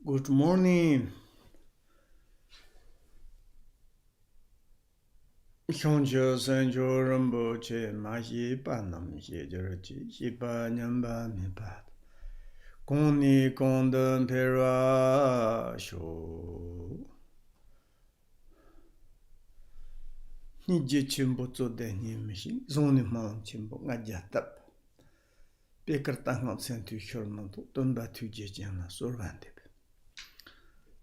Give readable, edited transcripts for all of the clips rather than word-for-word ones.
Good morning. Hyungjo Sanjo Rinpoche Mahi Panam Yejerji Hipa Nyamba Mipat Koni Kondon Pera Sho Niji Chimbo Tode Nimishi Zoni Mam Chimbo Ngajatab Pekartangam Sentu Shormanto Donba Tujejana Sorvandip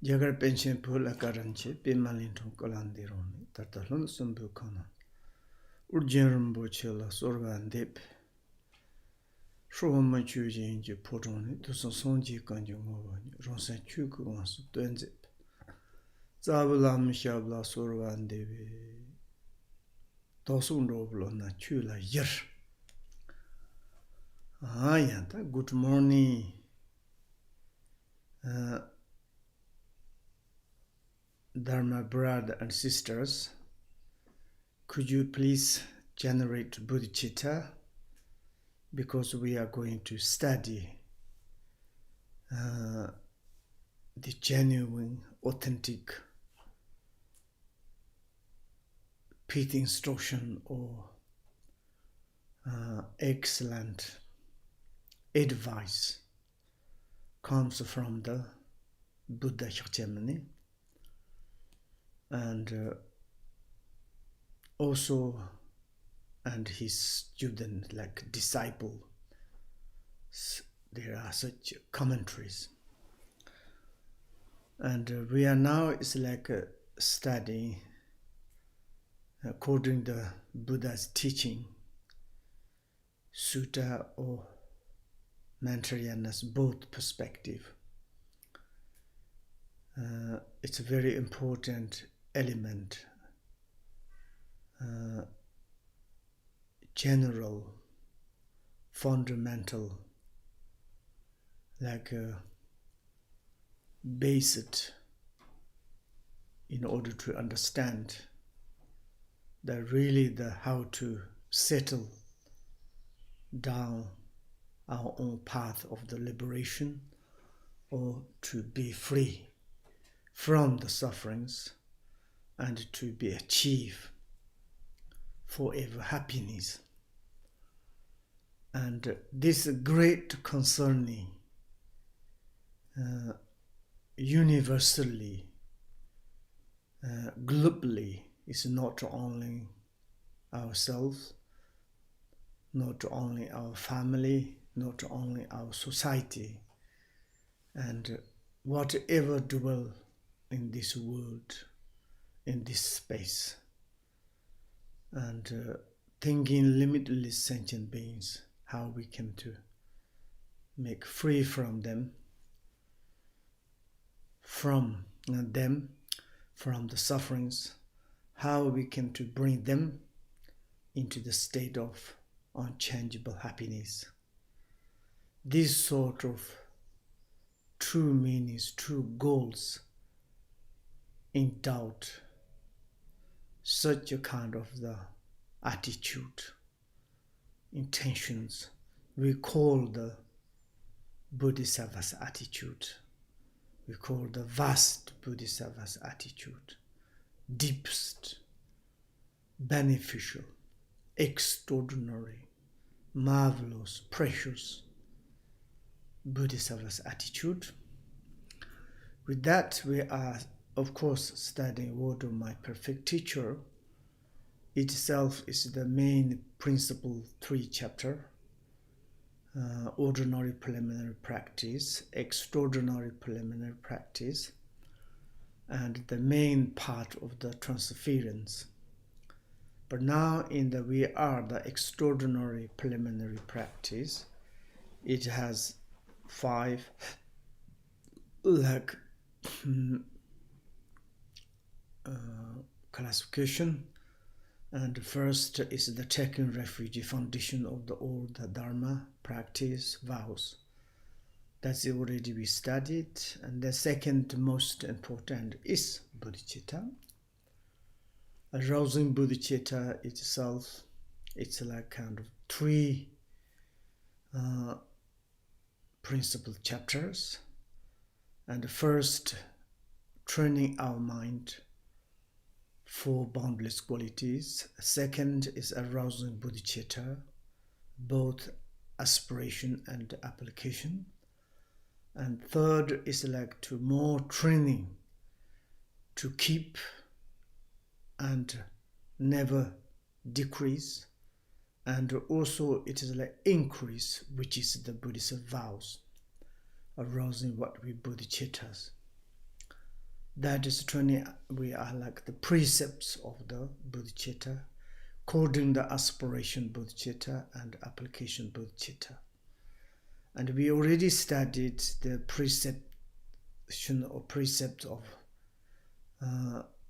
Jagar pension pula karanche pimalinton kolandironi tartalon sumbu kana Orgyen Rinpoche la sorvan dip shoma chujin ji potoni to sonji kanjo ngowani ronsan chuku wansu tuenzip zabulam shabla sorvan devi tosun roblo na chula yer ayanta good morning Dharma brother and sisters, could you please generate Bodhicitta, because we are going to study the genuine, authentic pith instruction or excellent advice comes from the Buddha Shakyamuni, and also and his student, like disciple. There are such commentaries, and we are now is like studying according to the Buddha's teaching, sutta or Mantrayana's both perspective. It's a very important element, general, fundamental, like basic in order to understand that really the how to settle down our own path of the liberation or to be free from the sufferings and to be achieve forever happiness. And this great concerning universally, globally, is not only ourselves, not only our family, not only our society, and whatever dwell in this world, in this space, and thinking limitless sentient beings, how we came to make free from them, from the sufferings, how we came to bring them into the state of unchangeable happiness. These sort of true meanings, true goals in doubt, such a kind of the attitude, intentions, we call the Bodhisattva's attitude. We call the vast Bodhisattva's attitude, deepest, beneficial, extraordinary, marvelous, precious Bodhisattva's attitude. With that, we are, of course, studying Word of My Perfect Teacher. Itself is the main principle 3 chapter. Ordinary preliminary practice, extraordinary preliminary practice, and the main part of the transference. But now we are the extraordinary preliminary practice. It has 5 classification. And the first is the taking refuge, foundation of the old Dharma practice, vows. That's already we studied. And the second most important is Bodhicitta. Arousing Bodhicitta itself, it's like kind of 3 principal chapters. And first, training our mind for boundless qualities. Second is arousing bodhicitta, both aspiration and application. And third is like to more training to keep and never decrease. And also it is like increase, which is the Buddhist vows, arousing what we bodhicittas. That is training, we are like the precepts of the bodhicitta, according the aspiration bodhicitta and application bodhicitta. And we already studied the preception or precept of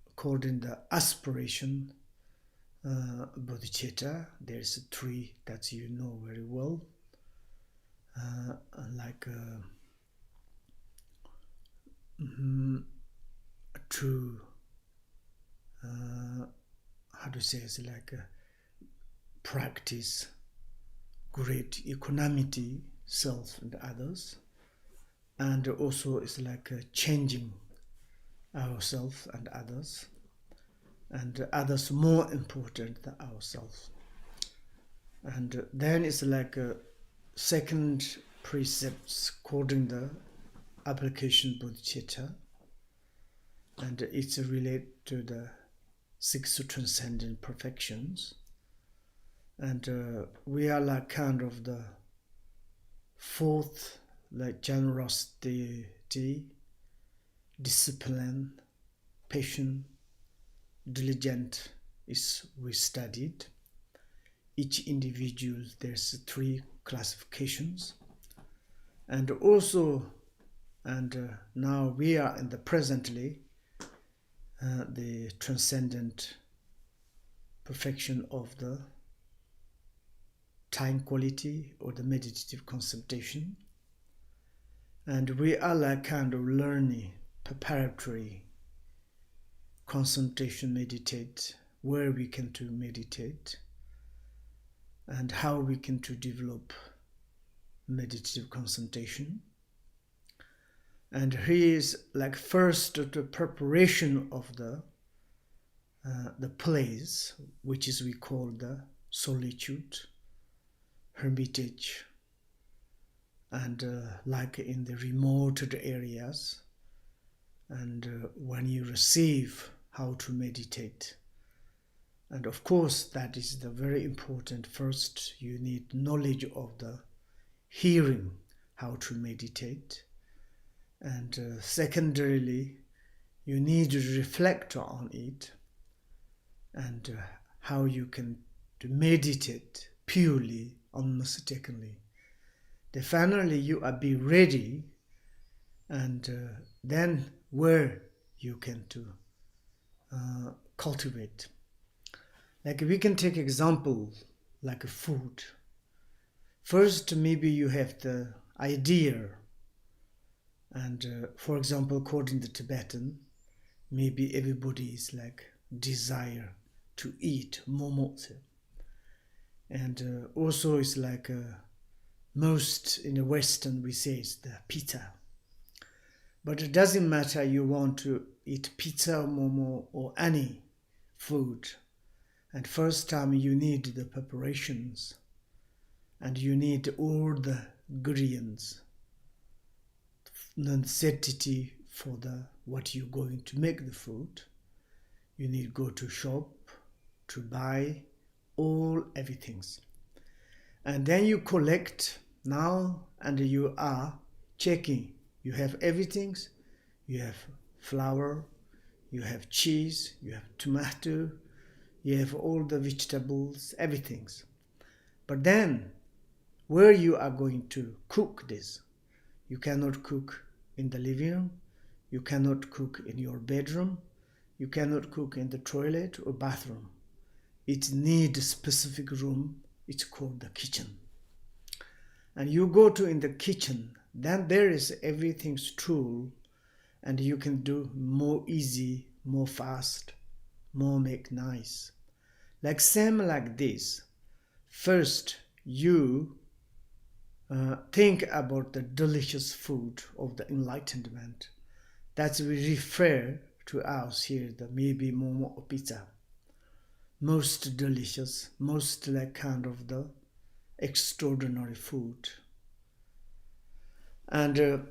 according the aspiration bodhicitta. There's three that you know very well, to how to say, it's like practice great equanimity, self and others, and also it's like changing ourselves and others more important than ourselves. And then it's like a second precepts according the application bodhicitta, and it's related to the six transcendent perfections. And we are like kind of the fourth, like generosity, discipline, patient, diligent is we studied. Each individual, there's three classifications. And also, now we are in the presently, the transcendent perfection of the time quality or the meditative concentration. And we are like kind of learning preparatory concentration meditate, where we can to meditate and how we can to develop meditative concentration. And here is like first the preparation of the place, which is we call the solitude, hermitage, and like in the remote areas. And when you receive how to meditate, and of course that is the very important. First you need knowledge of the hearing how to meditate, and secondarily you need to reflect on it and how you can to meditate purely, unmistakably. Then finally you are be ready, and then where you can to cultivate. Like we can take example like a food. First maybe you have the idea, and for example according to Tibetan, maybe everybody is like desire to eat momotse, and also it's like most in the Western we say it's the pizza. But it doesn't matter you want to eat pizza or momo or any food. And first time you need the preparations, and you need all the ingredients, necessity for the what you're going to make the food. You need go to shop to buy all everythings. And then you collect now, and you are checking. You have everything. You have flour, you have cheese, you have tomato, you have all the vegetables, everything. But then, where you are going to cook this? You cannot cook in the living room, you cannot cook in your bedroom, you cannot cook in the toilet or bathroom. It needs a specific room, it's called the kitchen. And you go to in the kitchen, then there is everything's tool, and you can do more easy, more fast, more make nice. Like same like this. First you think about the delicious food of the enlightenment. That's we refer to us here, the maybe momo or pizza. Most delicious, most like kind of the extraordinary food. And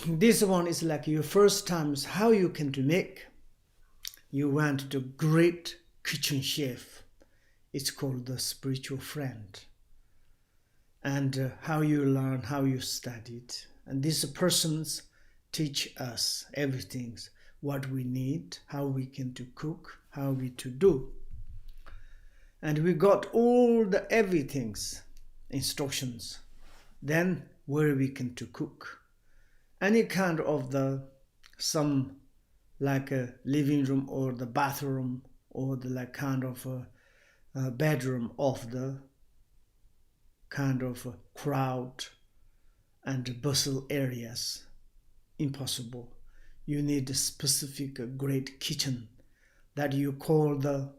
this one is like your first time is how you can to make. You went to great kitchen chef. It's called the spiritual friend. And how you learn, how you studied. And these persons teach us everything, what we need, how we can to cook, how we to do. And we got all the everything's instructions. Then where we can to cook. Any kind of some like a living room or the bathroom or the like kind of a bedroom of the kind of a crowd and bustle areas. Impossible. You need a specific great kitchen that you call the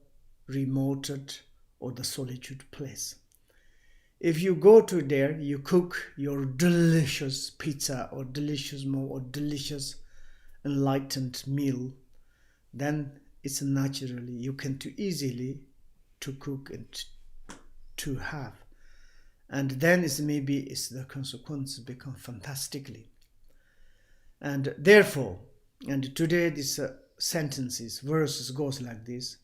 remoted or the solitude place. If you go to there, you cook your delicious pizza or delicious meal or delicious enlightened meal, then it's naturally you can too easily to cook and to have. And then it's the consequences become fantastically. And therefore, and today this verses goes like this: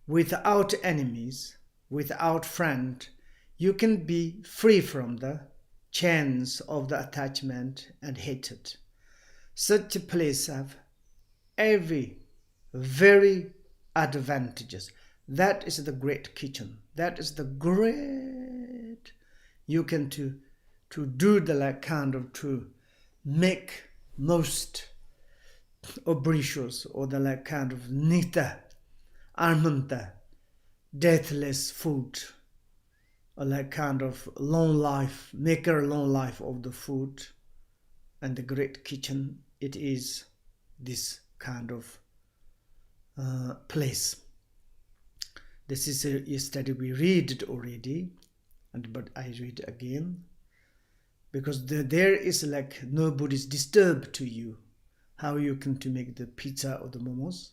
without enemies, without friend, you can be free from the chains of the attachment and hatred. Such a place have every very advantages. That is the great kitchen. That is the great you can to do the like kind of to make most obricious or the like kind of nita, armanta, deathless food, or like kind of long life, maker long life of the food. And the great kitchen, it is this kind of place. This is yesterday we read it already, but I read it again, because there is like nobody's disturbed to you how you can to make the pizza or the momos.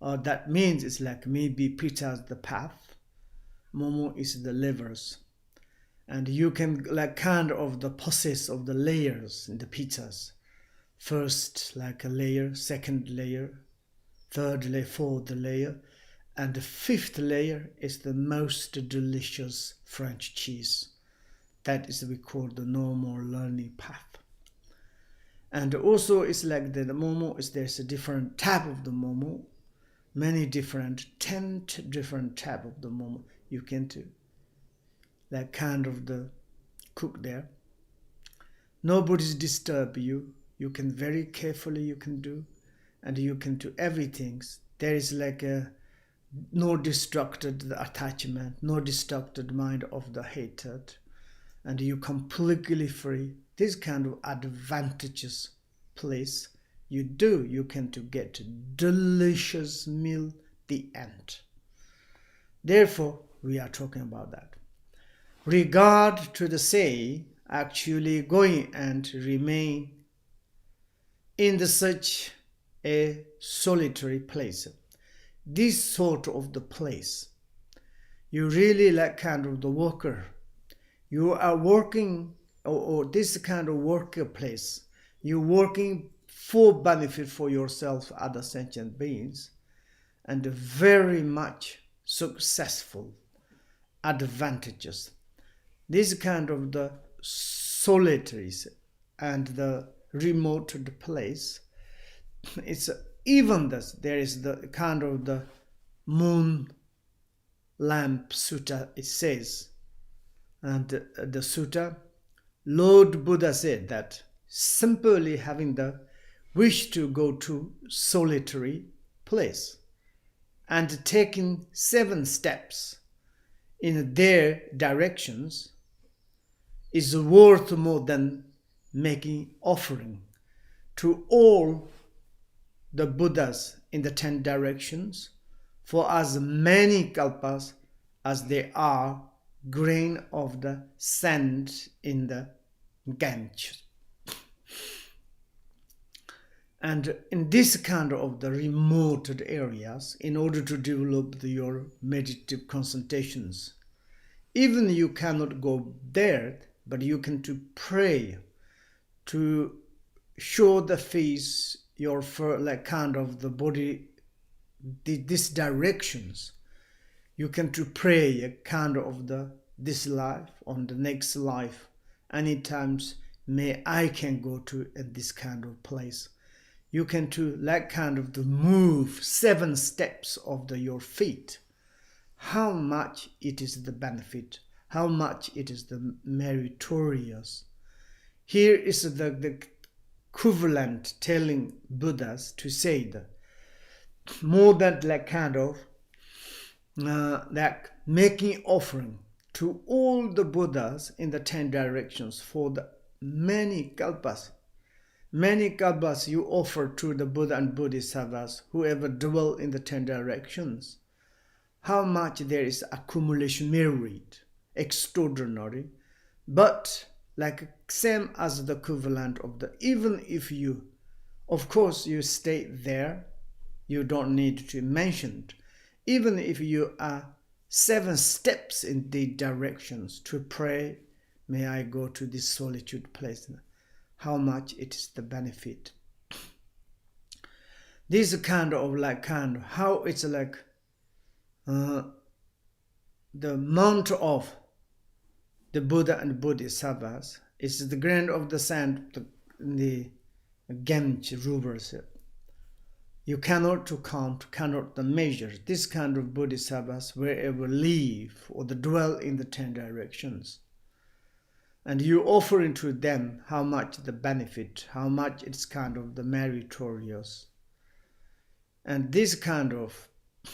That means it's like maybe pizza is the path, momo is the levers, and you can like kind of the process of the layers in the pizzas. First like a layer, second layer, third layer, fourth layer, and the fifth layer is the most delicious French cheese. That is we call the normal learning path. And also it's like the momo is there's a different type of the momo, many different 10 different type of the momo you can do like kind of the cook there. Nobody's disturb you. You can very carefully you can do, and you can do everything. There is like no distracted the attachment, no distracted mind of the hatred, and you completely free. This kind of advantageous place you can to get delicious meal the end. Therefore we are talking about that. Regard to the say actually going and remain in such a solitary place. This sort of the place, you really like kind of the worker. You are working, or this kind of workplace, you're working for benefit for yourself, other sentient beings, and very much successful, advantageous. This kind of the solitaries and the remote place, it's even this, there is the kind of the moon lamp sutta, it says, and the sutta, Lord Buddha said that simply having the wish to go to solitary place and taking 7 steps in their directions is worth more than making offering to all the Buddhas in the 10 directions for as many kalpas as there are grain of the sand in the Ganges. And in this kind of the remote areas, in order to develop your meditative concentrations, even you cannot go there, but you can to pray, to show the face, your like kind of the body, these directions. You can to pray a kind of this life on the next life. Anytime may I can go to this kind of place. You can to like kind of the move 7 steps of your feet. How much it is the benefit, how much it is the meritorious. Here is the equivalent telling Buddhas to say that more than like kind of like making offering to all the Buddhas in the 10 directions for the many kalpas. Many kalpas you offer to the Buddha and Bodhisattvas, whoever dwell in the 10 directions. How much there is accumulation merit, extraordinary. But like same as the equivalent of even if you, of course you stay there, you don't need to mention it. Even if you are 7 steps in the directions to pray, may I go to this solitude place. How much it is the benefit. This kind of like kind of how it's like the mount of the Buddha and Bodhisattvas is the grain of the sand in the Ganges rivers. You cannot to count, cannot to measure this kind of Bodhisattvas wherever live or the dwell in the 10 directions. And you offer into them how much the benefit, how much it's kind of the meritorious. And this kind of,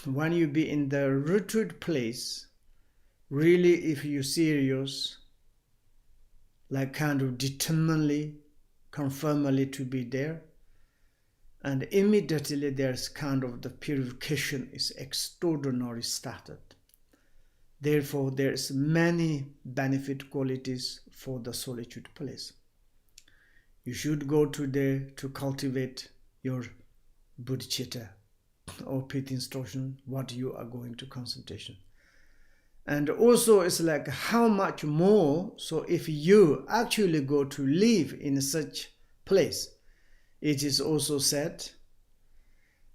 when you be in the retreat place, really if you serious, like kind of determinedly, confirmedly to be there, and immediately there's kind of the purification is extraordinary started. Therefore, there's many benefit qualities for the solitude place. You should go to there to cultivate your Bodhicitta or pith instruction, what you are going to concentration. And also it's like how much more, so if you actually go to live in such place, it is also said,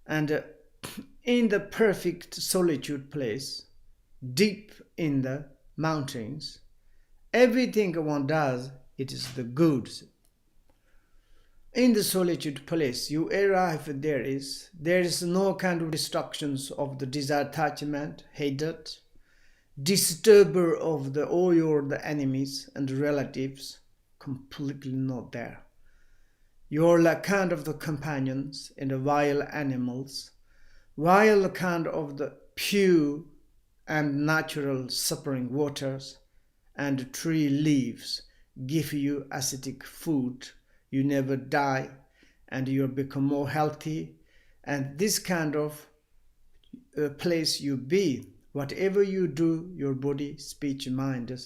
and in the perfect solitude place, deep in the mountains, everything one does, it is the good. In the solitude place, you arrive, there is no kind of destructions of the desire, attachment, hatred, disturber of all the enemies and relatives, completely not there. You're like kind of the companions and the wild animals, while kind of the pure and natural suffering waters and tree leaves give you acidic food, you never die and you become more healthy. And this kind of place you be, whatever you do, your body, speech, mind,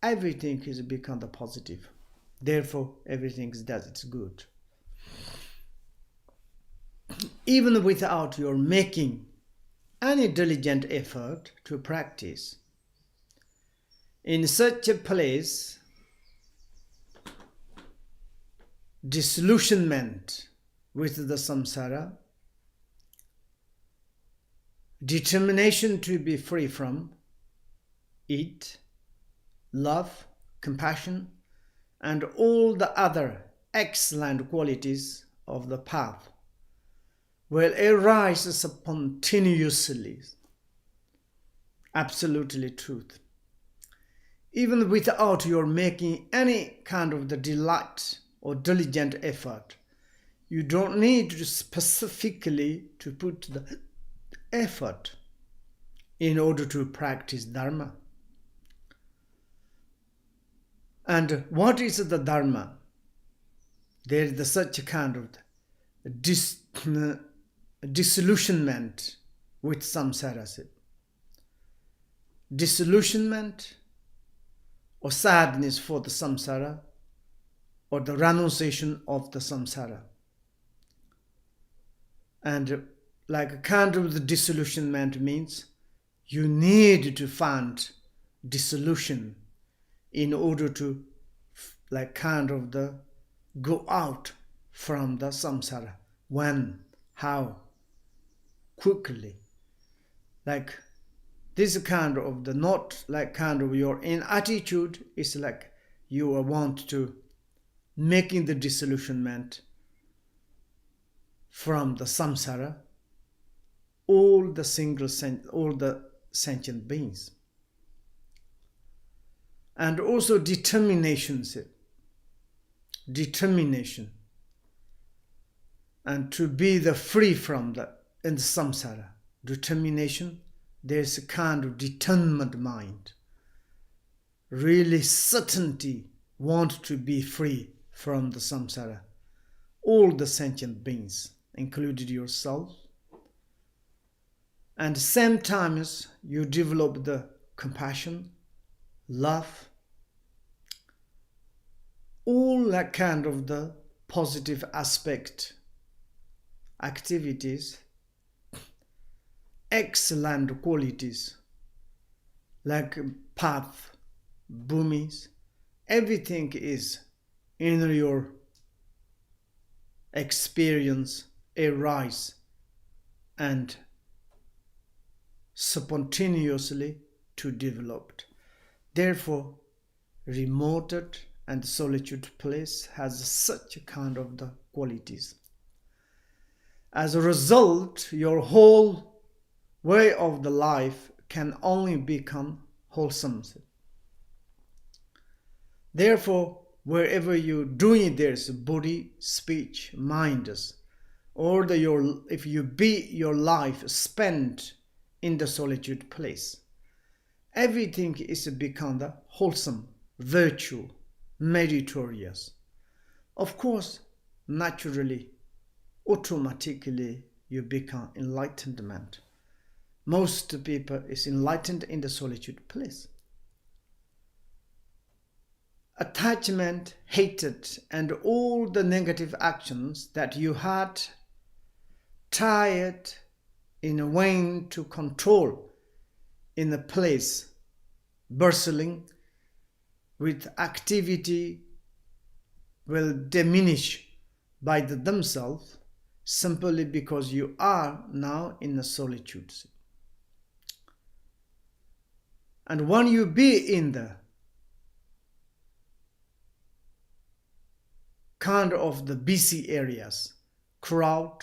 everything is become the positive. Therefore, everything does its good. Even without your making any diligent effort to practice, in such a place, disillusionment with the samsara, determination to be free from it, love, compassion, and all the other excellent qualities of the path will arise spontaneously. Absolutely truth. Even without your making any kind of the delight or diligent effort, you don't need to specifically to put the effort in order to practice Dharma. And what is the Dharma? There is such a kind of disillusionment with samsara. Disillusionment or sadness for the samsara, or the renunciation of the samsara. And like a kind of the disillusionment means you need to find dissolution in order to like kind of the go out from the samsara. When, how, quickly. Like this kind of the not like kind of your in attitude is like you want to making the disillusionment from the samsara, all the sentient beings. And also determination, and to be the free from the in the samsara. Determination, there's a kind of determined mind, really certainty, want to be free from the samsara. All the sentient beings, included yourself. And same time as you develop the compassion, love, all that kind of the positive aspect activities, excellent qualities like path, bhumis, everything is in your experience arise and spontaneously to develop. Therefore, remote and solitude place has such a kind of the qualities. As a result, your whole way of the life can only become wholesome. Therefore, wherever you're doing there's body, speech, mind, or if you be your life spent in the solitude place, everything is become the wholesome, virtue, meritorious. Of course, naturally, automatically you become enlightenment. Most people is enlightened in the solitude place. Attachment, hatred, and all the negative actions that you had tired in a way to control in a place bustling with activity will diminish by themselves simply because you are now in a solitude. And when you be in the kind of the busy areas, crowd,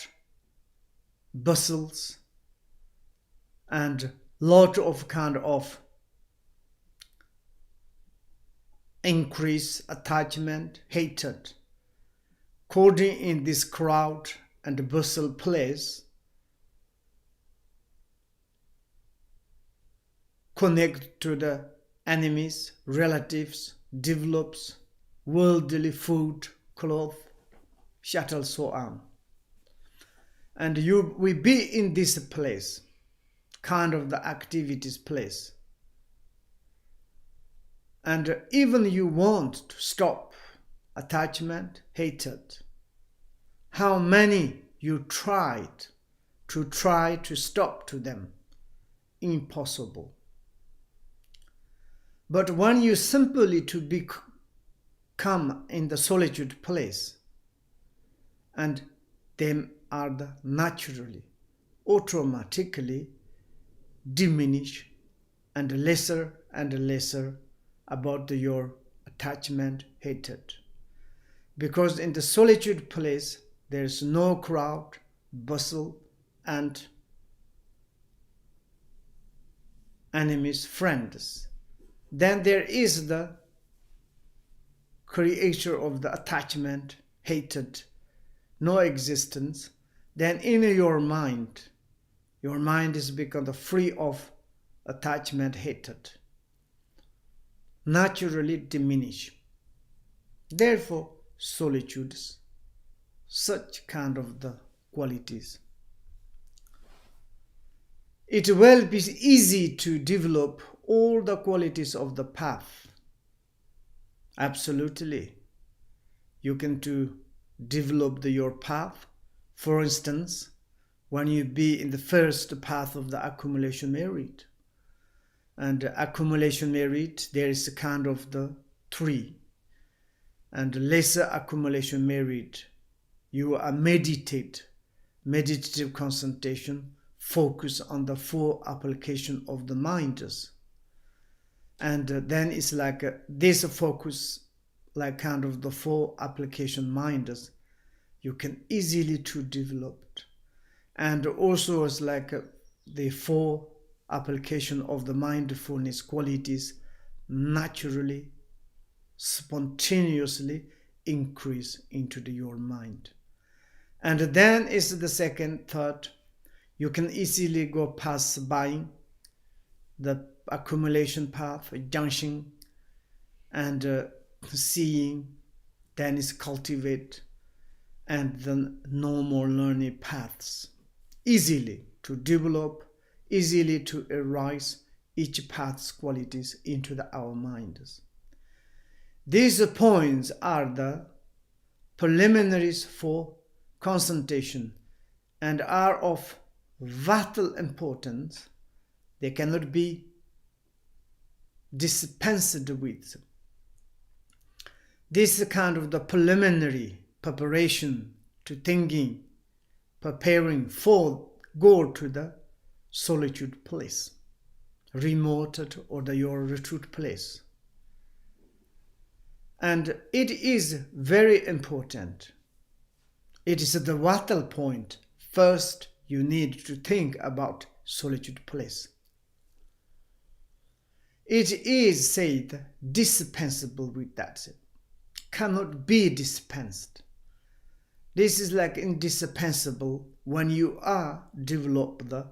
bustles, and lot of kind of increase attachment, hatred, coding in this crowd and bustle place, connect to the enemies, relatives, develops worldly food, cloth, shuttle, so on. And we be in this place, kind of the activities place. And even you want to stop attachment, hatred. How many you tried to stop to them? Impossible. But when you simply to become in the solitude place, and them are the naturally, automatically diminish and lesser about your attachment, hatred. Because in the solitude place, there is no crowd, bustle, and enemies, friends. Then there is the creator of the attachment, hatred, no existence. Then in your mind is become the free of attachment, hatred. Naturally diminish. Therefore, solitude, such kind of the qualities. It will be easy to develop all the qualities of the path Absolutely. You can develop your path. For instance, when you be in the first path of the accumulation merit. And accumulation merit, there is a kind of the three. And lesser accumulation merit, you are meditative concentration, focus on the full application of the minds. And then it's like this focus, like kind of the full application minds, you can easily to develop it. And also it's like the full application of the mindfulness qualities naturally, spontaneously increase into your mind. And then is the second, third, you can easily go past by the accumulation path, junction, and seeing, then is cultivate, and then normal learning paths. Easily to develop, easily to arise each path's qualities into our minds. These points are the preliminaries for concentration and are of vital importance. They cannot be dispensed with. This is kind of the preliminary preparation to thinking, preparing for go to the solitude place, remote or your retreat place. And it is very important. It is the vital point. First, you need to think about solitude place. It is said dispensable with that. Cannot be dispensed. This is like indispensable when you are develop the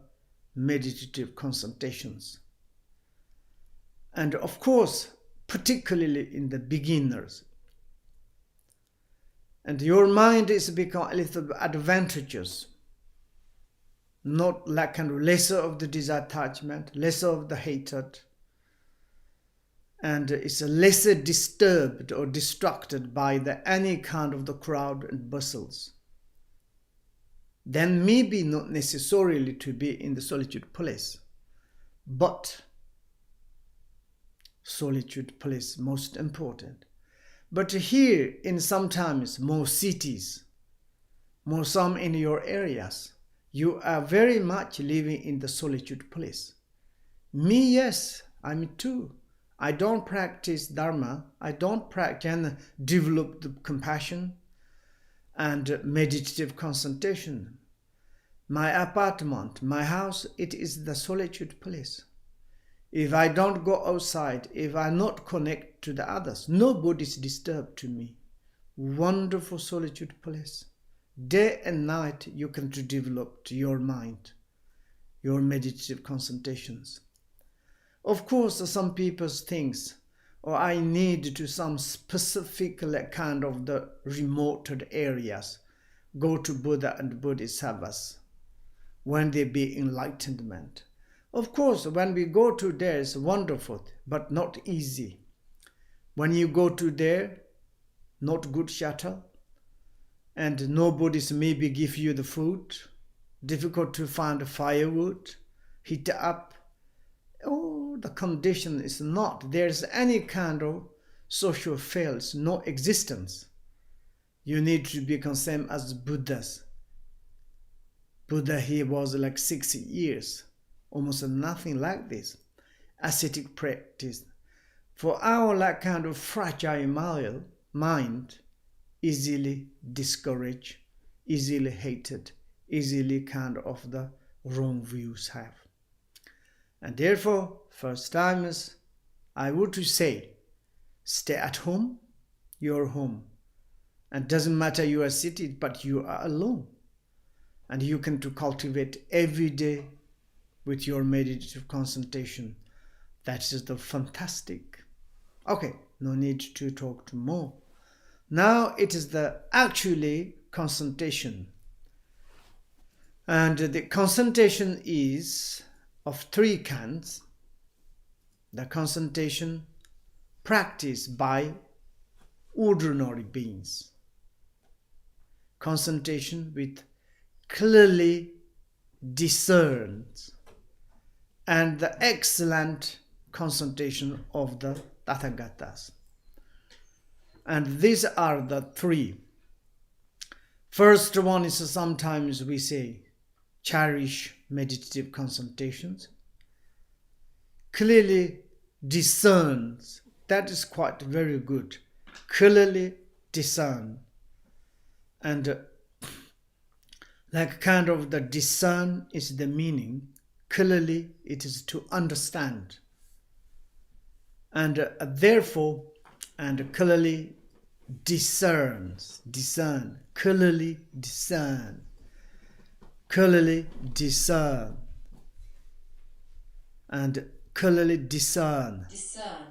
meditative concentrations. And of course, particularly in the beginners. And your mind is become a little bit advantageous. Not like kind of lesser of the disattachment, lesser of the hatred. And it's lesser disturbed or distracted by any kind of the crowd and bustles. Then maybe not necessarily to be in the solitude place, but solitude place most important. But here in sometimes more cities, more some in your areas, you are very much living in the solitude place. Me, yes, I'm too. I don't practice Dharma. I don't practice and develop the compassion and meditative concentration. My apartment, my house, it is the solitude place. If I don't go outside, if I not connect to the others, nobody is disturbed to me. Wonderful solitude place. Day and night you can develop to your mind, your meditative concentrations. Of course, some people think, I need to some specific kind of the remote areas, go to Buddha and Bodhisattvas when they be enlightenment. Of course, when we go to there, it's wonderful, but not easy. When you go to there, not good shelter, and nobody's maybe give you the food, difficult to find firewood, heat up. Oh, the condition is not. There's any kind of social fails, no existence. You need to become same as Buddhas. Buddha, he was like 6 years. Almost nothing like this. Ascetic practice. For our like kind of fragile mind, easily discouraged, easily hated, easily kind of the wrong views have. And therefore, first timers, I would to say, stay at home, your home. And doesn't matter you are seated, but you are alone. And you can to cultivate every day with your meditative concentration. That is the fantastic. Okay, no need to talk more. Now it is the actually concentration. And the concentration is of 3 kinds. The concentration practiced by ordinary beings. Concentration with clearly discerns, and the excellent concentration of the Tathagatas. And these are the three. First one is sometimes we say cherish meditative concentrations. Clearly discerns. That is quite very good. Clearly discern. And like kind of the discern is the meaning. Clearly it is to understand. And therefore, and clearly discerns. Discern. Clearly discern. Clearly discern. And clearly discern. Discern.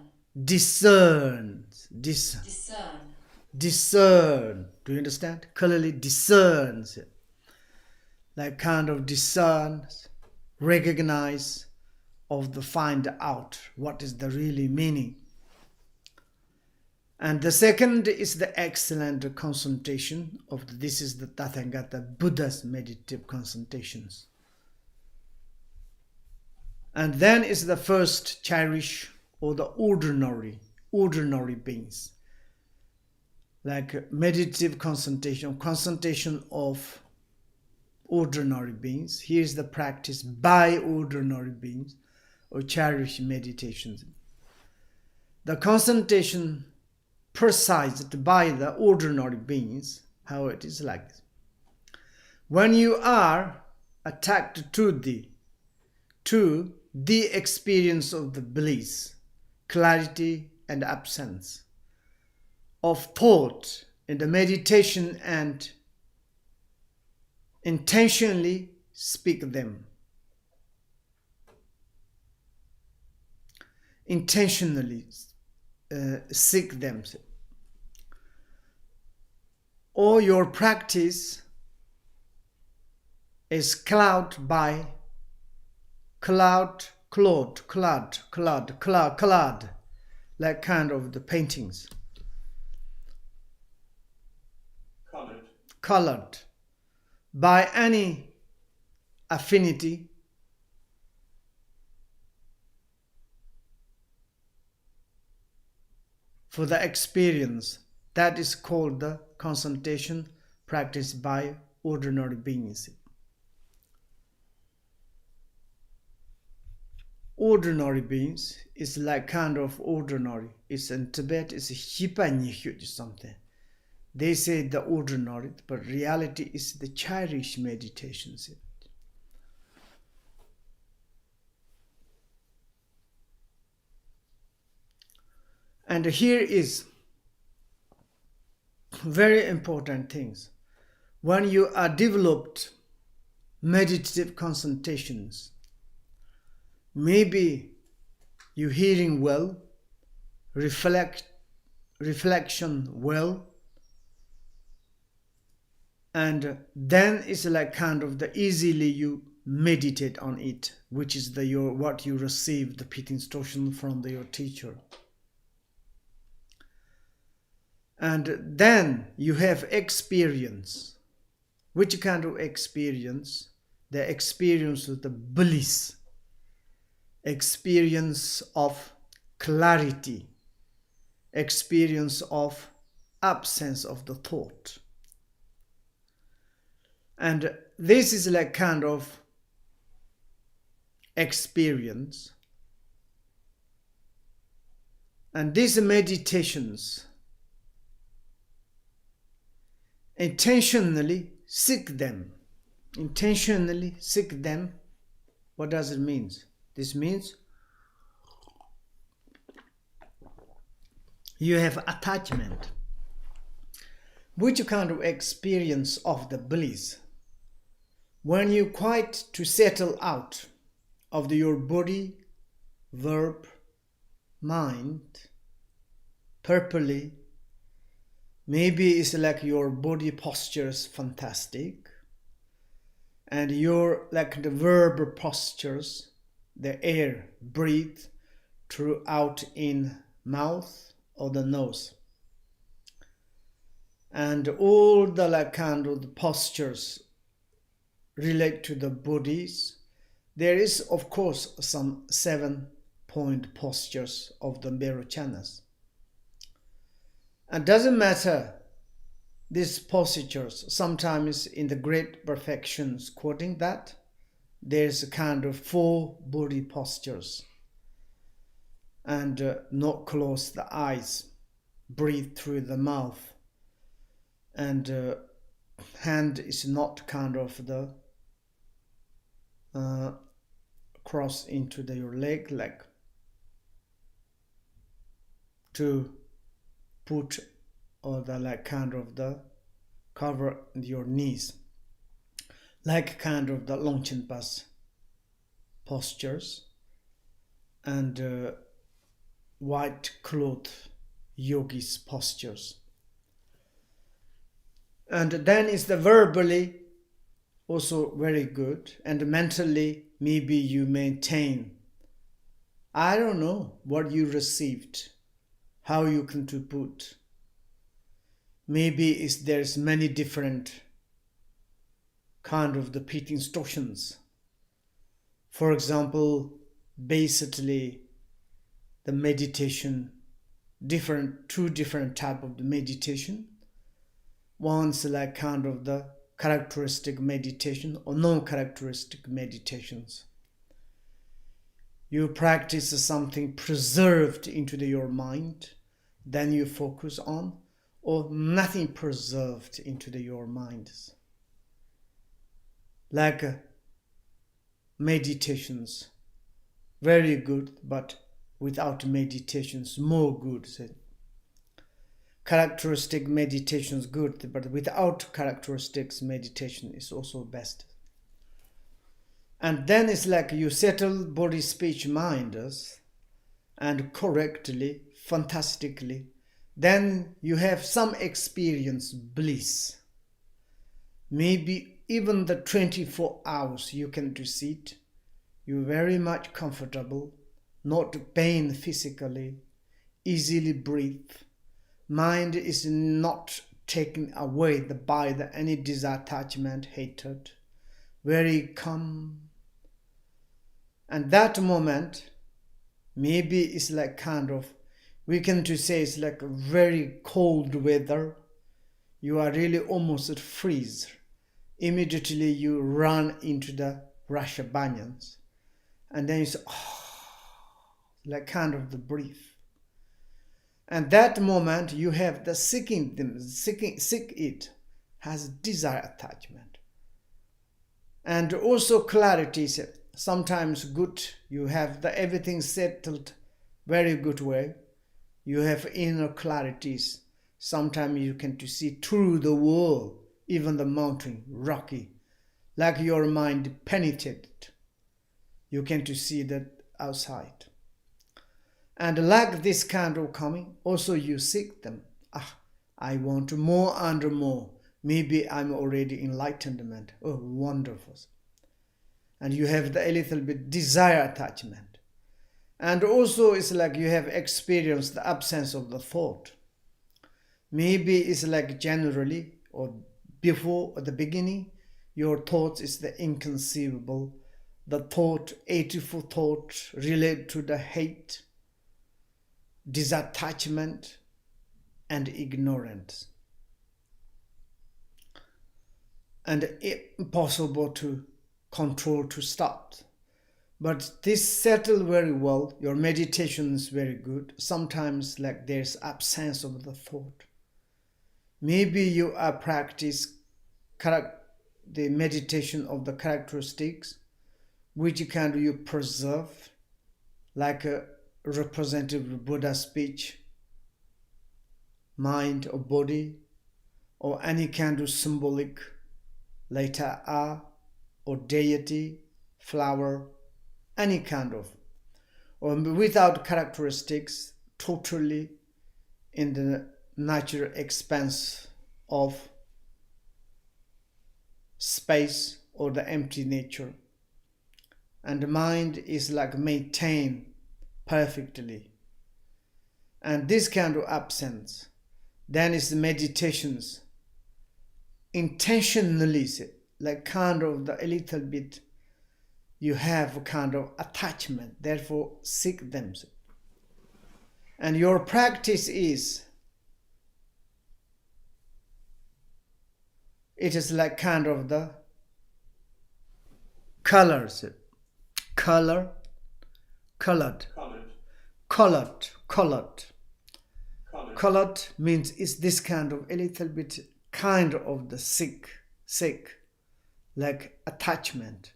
Discern. Do you understand? Clearly discerns. Like kind of discerns, recognize, of the find out what is the really meaning. And the second is the excellent concentration of this is the Tathagata Buddha's meditative concentrations. And then is the first cherish or the ordinary beings. Like meditative concentration of ordinary beings. Here is the practice by ordinary beings or cherish meditations. The concentration precised by the ordinary beings, how it is like this. When you are attacked to the experience of the bliss, clarity and absence of thought in the meditation and intentionally speak them. Intentionally seek them. Or your practice is cloud, like kind of the paintings. Colored by any affinity for the experience. That is called the concentration practiced by ordinary beings. Ordinary beings is like kind of ordinary. It's in Tibet, it's hipa something. They say the ordinary, but reality is the cherished meditations. And here is very important things. When you are developed meditative concentrations, maybe you hearing well, reflection well, and then it's like kind of the easily you meditate on it, which is the what you receive the pit instruction from your teacher. And then you have experience. Which kind of experience? The experience of the bliss, experience of clarity, experience of absence of the thought. And this is like kind of experience. And these meditations, intentionally seek them. Intentionally seek them. What does it mean? This means you have attachment. Which kind of experience of the bliss? When you quite to settle out of your body, verb, mind, purposely, maybe it's like your body posture is fantastic, and your like the verb postures, the air breathe throughout in mouth or the nose. and all the like kind of the postures relate to the bodies. There is, of course, some 7-point postures of the Merochanas. It doesn't matter these postures. Sometimes in the Great Perfections, quoting that, there's a kind of 4 body postures. And not close the eyes, breathe through the mouth, and hand is not kind of the cross into your leg to put or the like kind of the cover your knees, like kind of the Longchenpa's postures, and white cloth yogis postures. And then is the verbally also very good, and mentally maybe you maintain, I don't know what you received, how you can to put. Maybe there's many different kind of the pit instructions. For example, basically the meditation, two different type of the meditation. One's like kind of the characteristic meditation or non-characteristic meditations. You practice something preserved into your mind, then you focus on, or nothing preserved into your minds. Like meditations, very good, but without meditations, more good. Characteristic meditations good, but without characteristics, meditation is also best. And then it's like you settle body, speech, mind, and correctly, fantastically. Then you have some experience, bliss. Maybe even the 24 hours you can do sit. You're very much comfortable, not pain physically, easily breathe. Mind is not taken away by any disattachment, hatred. Very calm. And that moment, maybe it's like kind of, we can to say it's like a very cold weather. You are really almost freeze. Immediately you run into the Rasha Banyans. And then you say, like kind of the brief. And that moment you have the seek it has desire attachment. And also clarity, sometimes good, you have the everything settled very good way. You have inner clarities. Sometimes you can to see through the wall, even the mountain, rocky, like your mind penetrated. You can to see that outside. And like this kind of coming, also you seek them. I want more and more. Maybe I'm already enlightenment. Oh, wonderful. And you have a little bit desire attachment. And also it's like you have experienced the absence of the thought. Maybe it's like generally or before at the beginning, your thoughts is the inconceivable. The thought, 84 thought relate to the hate, disattachment, and ignorance. And impossible to control, to stop. But this settle very well. Your meditation is very good. Sometimes like there's absence of the thought. Maybe you are practice the meditation of the characteristics, which can you preserve, like a representative Buddha speech, mind or body, or any kind of symbolic letter A or deity, flower, any kind of, or without characteristics, totally in the natural expanse of space or the empty nature. And the mind is like maintained perfectly. And this kind of absence, Then is meditations. Intentionally, like kind of a little bit, you have a kind of attachment, therefore seek them. And your practice is, it is like kind of the colors, colored. Colored means it's this kind of a little bit kind of the sick, like attachment.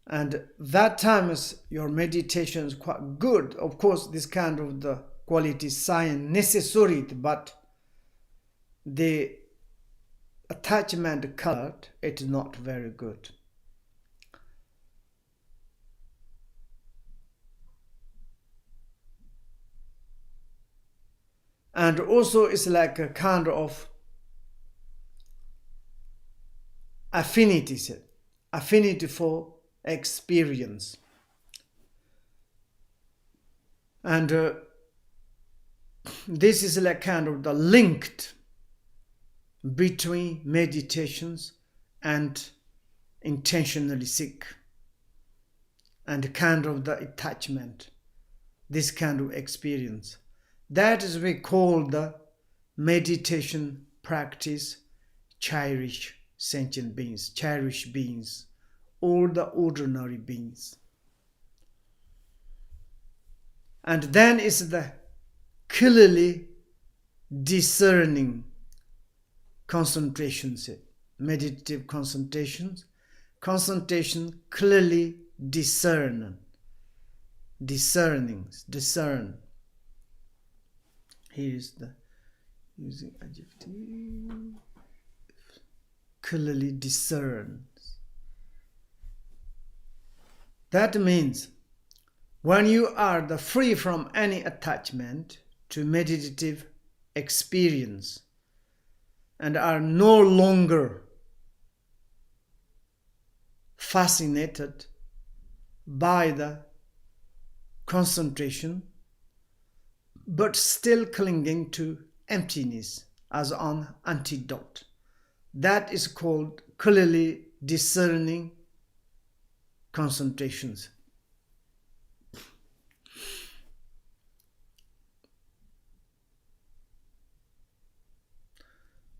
And that time is your meditation is quite good. Of course, this kind of the quality science necessary, but the attachment colored, it is not very good. And also it's like a kind of affinity for experience. And this is like kind of the linked between meditations and intentionally seek, and kind of the attachment, this kind of experience. That is we call the meditation practice cherish sentient beings, cherish beings, or the ordinary beings. And then is the clearly discerning concentrations, meditative concentrations, clearly discern. Here is the using adjective, clearly discerns. That means when you are the free from any attachment to meditative experience and are no longer fascinated by the concentration, but still clinging to emptiness as an antidote. That is called clearly discerning concentrations.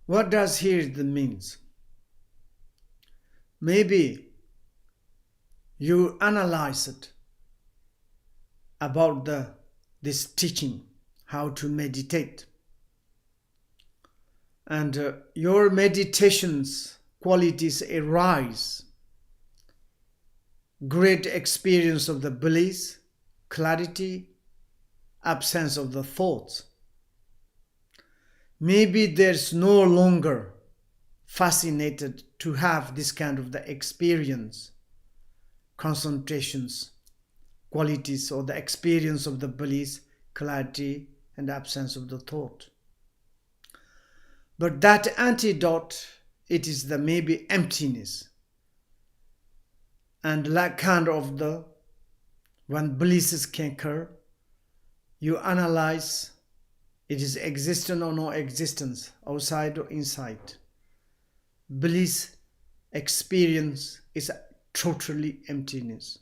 What does here the means? Maybe you analyze it about this teaching, how to meditate. And your meditations qualities arise. Great experience of the bliss, clarity, absence of the thoughts. Maybe there's no longer fascinated to have this kind of the experience, concentrations, qualities, or the experience of the bliss, clarity, and absence of the thought. But that antidote, it is the maybe emptiness. And like kind of the, when blisses can occur, you analyze it is existent or no existence, outside or inside. Bliss experience is totally emptiness.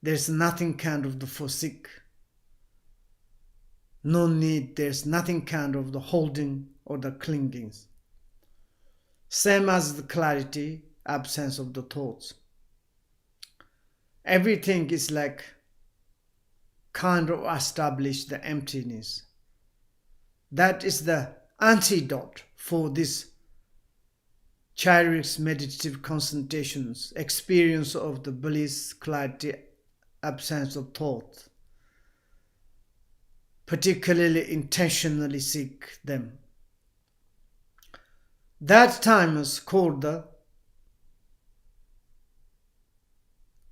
There's nothing kind of the forsake. No need, there's nothing kind of the holding or the clingings. Same as the clarity, absence of the thoughts. Everything is like kind of establish the emptiness. That is the antidote for this cherished meditative concentrations, experience of the bliss, clarity, absence of thought. Particularly intentionally seek them. That time is called the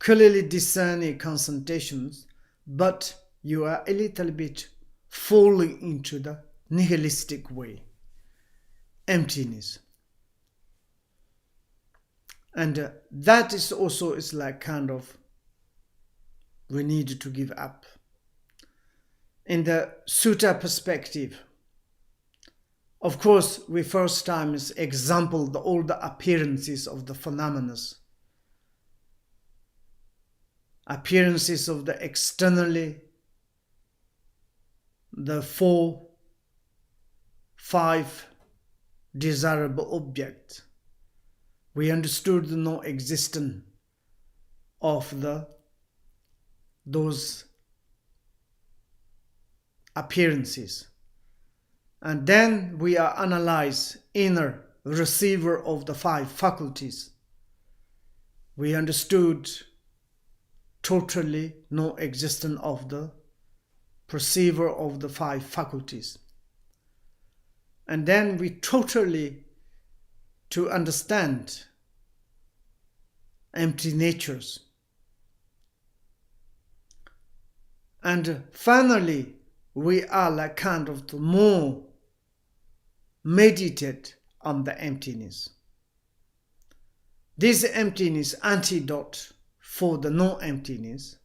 clearly discerning concentrations, but you are a little bit falling into the nihilistic way, emptiness. And that is also is like kind of we need to give up. In the sutta perspective, Of course, we first time is example all the appearances of the phenomena, appearances of the externally, the 4, 5 desirable objects. We understood the non-existence of those appearances. And then we are analyze inner receiver of the 5 faculties. We understood totally non-existence of the perceiver of the 5 faculties. And then we totally to understand empty natures. And finally, we are like kind of more meditate on the emptiness. This emptiness antidote for the non-emptiness.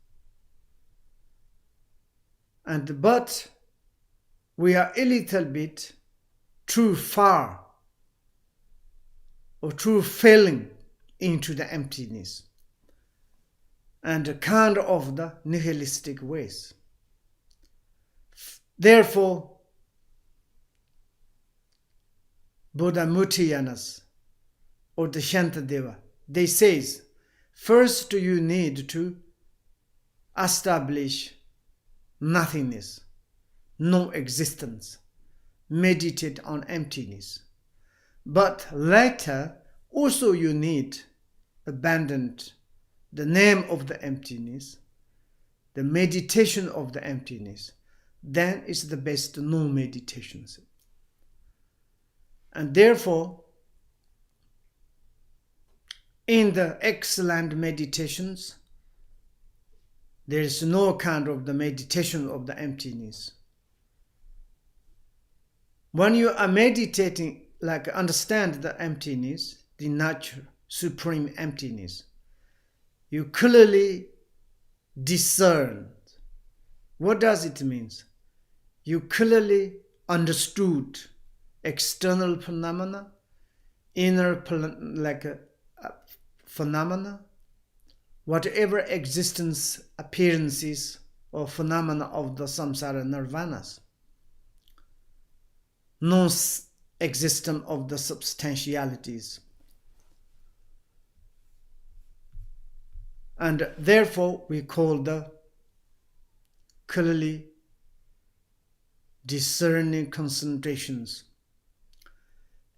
But we are a little bit too far or too falling into the emptiness and kind of the nihilistic ways. Therefore, Buddha Mutiyanas or the Shantadeva, they says, first you need to establish nothingness, no existence, meditate on emptiness. But later, also you need abandon the name of the emptiness, the meditation of the emptiness. Then it's the best non-meditations. And therefore, in the excellent meditations, there is no kind of the meditation of the emptiness. When you are meditating, like understand the emptiness, the nature, supreme emptiness, you clearly discern. What does it mean? You clearly understood external phenomena, inner phenomena, whatever existence, appearances, or phenomena of the samsara nirvanas, non-existence of the substantialities. And therefore, we call the clearly discerning concentrations,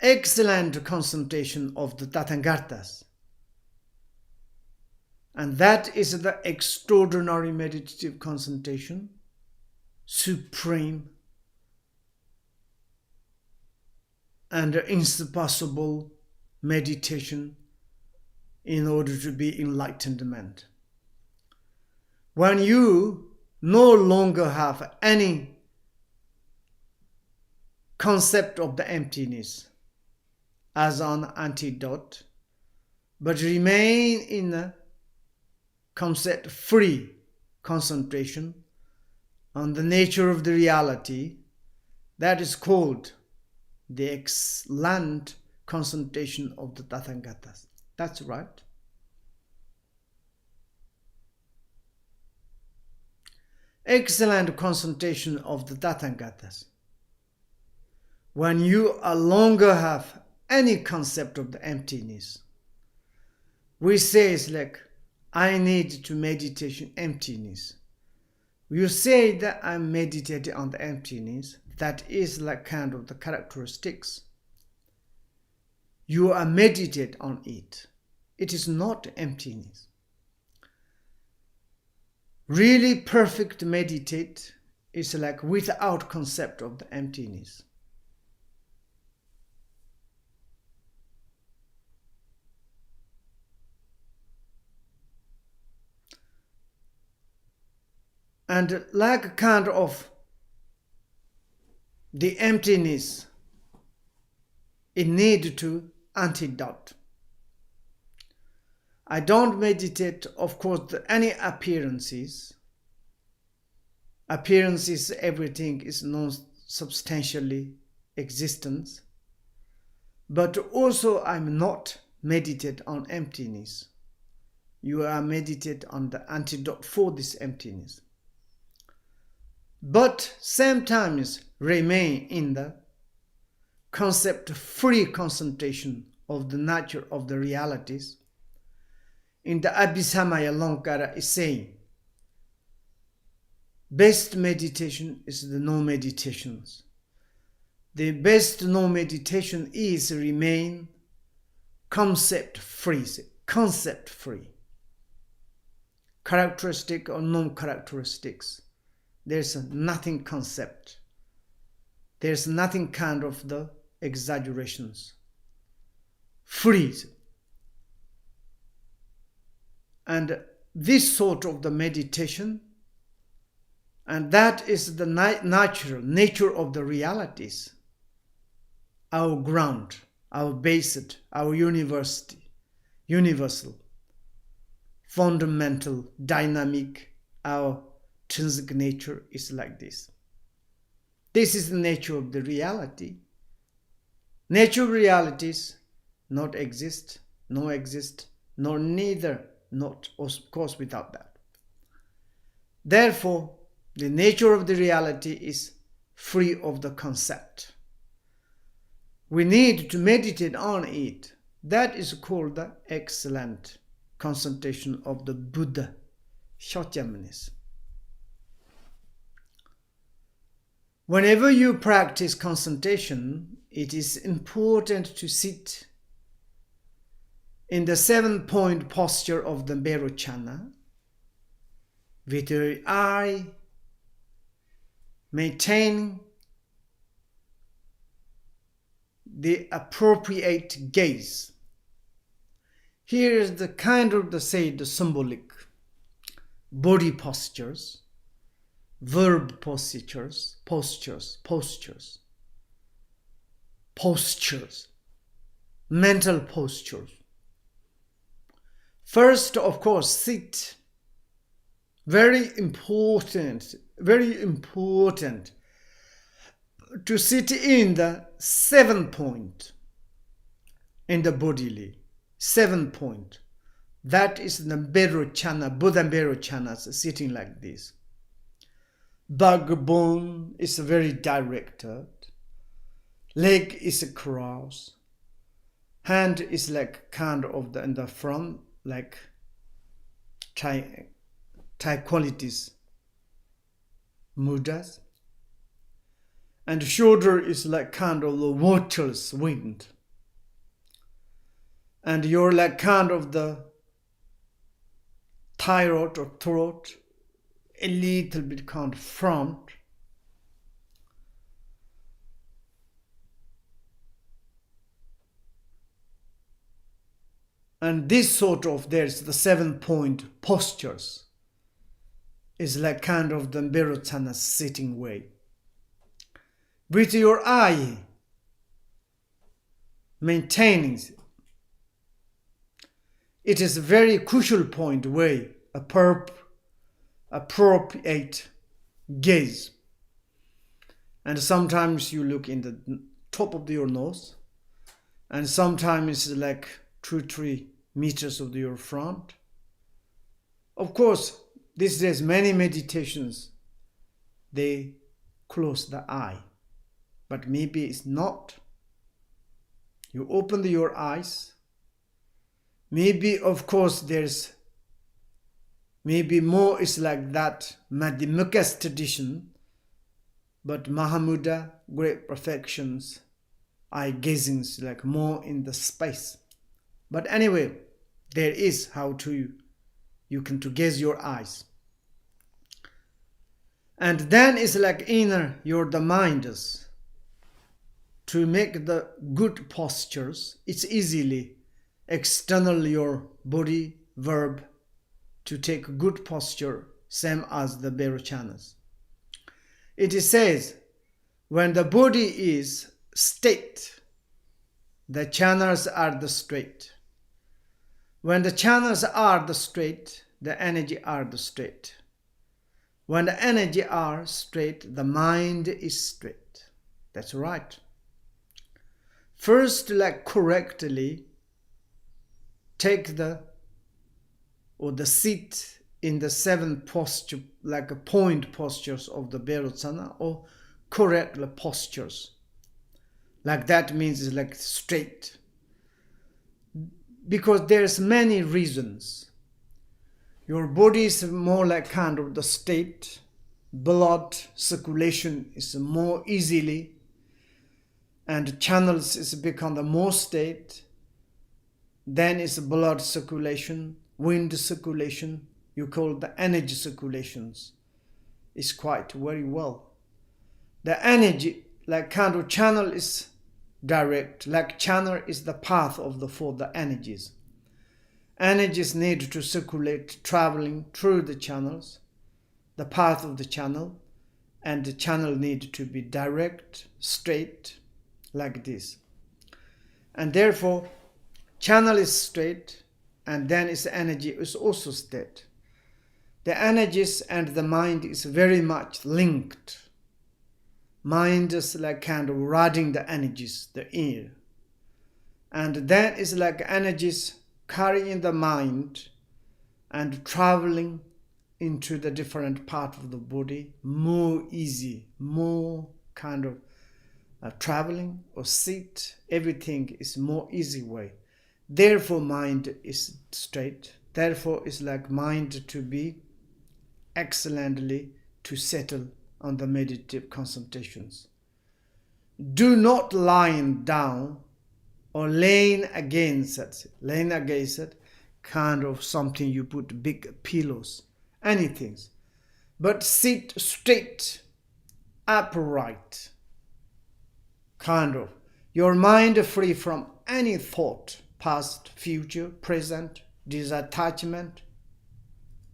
excellent concentration of the Tathagatas. And that is the extraordinary meditative concentration, supreme and insurpassable meditation in order to be enlightenment. When you no longer have any concept of the emptiness as an antidote, but remain in a concept-free concentration on the nature of the reality, that is called the excellent concentration of the Tathagatas. That's right. Excellent concentration of the Tathagatas. When you no longer have any concept of the emptiness, we say it's like, I need to meditation emptiness. You say that I'm meditating on the emptiness, that is like kind of the characteristics. You are meditate on it. It is not emptiness. Really perfect meditate is like without concept of the emptiness. And like kind of the emptiness, it need to antidote. I don't meditate, of course, any appearances. Appearances, everything is non-substantially existence, but also I'm not meditate on emptiness. You are meditate on the antidote for this emptiness. But sometimes remain in the concept-free concentration of the nature of the realities. In the Abhisamaya Lankara is saying, best meditation is the no meditations. The best no meditation is remain concept-free, concept-free. Characteristic or non-characteristics. There's nothing concept. There's nothing kind of the exaggerations. Free. And this sort of the meditation, and that is the natural nature of the realities, our ground, our basis, our universal, fundamental, dynamic, our intrinsic nature is like this. This is the nature of the reality. Nature of realities not exist, nor exist, nor neither, not of course without that. Therefore, the nature of the reality is free of the concept. We need to meditate on it. That is called the excellent concentration of the Buddha, Shakyamanis. Whenever you practice concentration, it is important to sit in the 7-point posture of the Berochana with your eye maintaining the appropriate gaze. Here is the kind of the symbolic body postures, verb postures, mental postures. First, of course, sit. Very important to sit in the 7 point in the bodily 7 point. That is the Berochana, Buddha Berochanas sitting like this. Backbone is very directed. Leg is crossed. Hand is like kind of in the front, like qualities, mudras. And shoulder is like kind of the water's wind. And you're like kind of the thyroid or throat, a little bit kind of front. And this sort of, there's the 7-point postures, is like kind of the Berochana sitting way. With your eye maintaining it is a very crucial point way, appropriate gaze. And sometimes you look in the top of your nose, and sometimes it's like 2-3 meters of your front. Of course, these days many meditations, they close the eye, but maybe it's not. You open your eyes. Maybe, of course, there's maybe more is like that Madhyamaka's tradition, but Mahamudra, great perfections, eye gazings like more in the space. But anyway, there is how to you can to gaze your eyes. And then it's like inner the minds to make the good postures. It's easily external your body verb to take good posture, same as the Berochanas. It says when the body is straight, the chanas are the straight. When the chanas are the straight, the energy are the straight. When the energy are straight, the mind is straight. That's right. First, like correctly take the seat in the 7 posture, like a point postures of the Berotsana, or correct postures. Like that means it's like straight. Because there's many reasons. Your body is more like kind of the state. Blood circulation is more easily, and channels is become the more state. Then is blood circulation, wind circulation, you call the energy circulations, is quite very well. The energy, like kind of channel is direct, like channel is the path for the energies. Energies need to circulate, traveling through the channels, the path of the channel, and the channel need to be direct, straight, like this. And therefore, channel is straight, and then its energy is also straight. The energies and the mind is very much linked. Mind is like kind of riding the energies, the ear. And then is like energies carrying the mind and traveling into the different part of the body, more easy, more kind of traveling or sit, everything is more easy way. Therefore, mind is straight. Therefore, it's like mind to be excellently to settle on the meditative concentrations. Do not lying down or laying against it. Laying against it, kind of something you put big pillows, anything. But sit straight, upright, kind of. Your mind free from any thought, past, future, present, disattachment,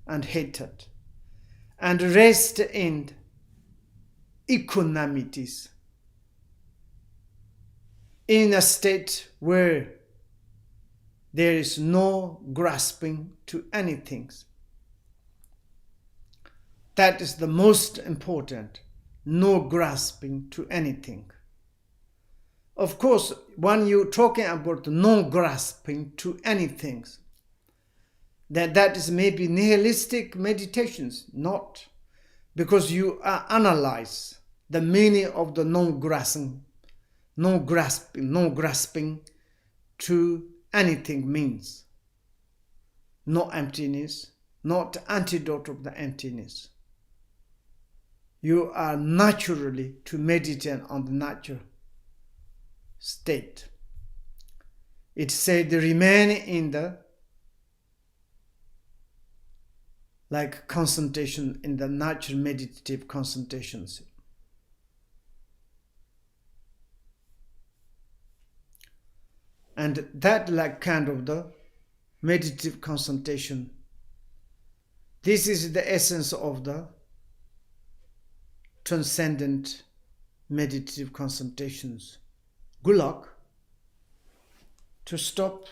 and hatred. And rest in equanimities, in a state where there is no grasping to anything. That is the most important, no grasping to anything. Of course, when you're talking about no grasping to anything, that is maybe nihilistic meditations, not, because you analyze the meaning of the no grasping to anything means. No emptiness, not antidote of the emptiness. You are naturally to meditate on the natural state. It said remain in the like concentration, in the natural meditative concentrations. And that like kind of the meditative concentration, this is the essence of the transcendent meditative concentrations. Good luck. To stop.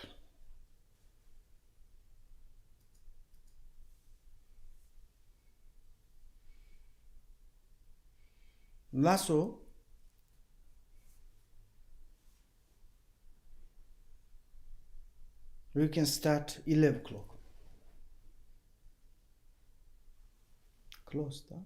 Lasso. We can start 11 o'clock. Close that.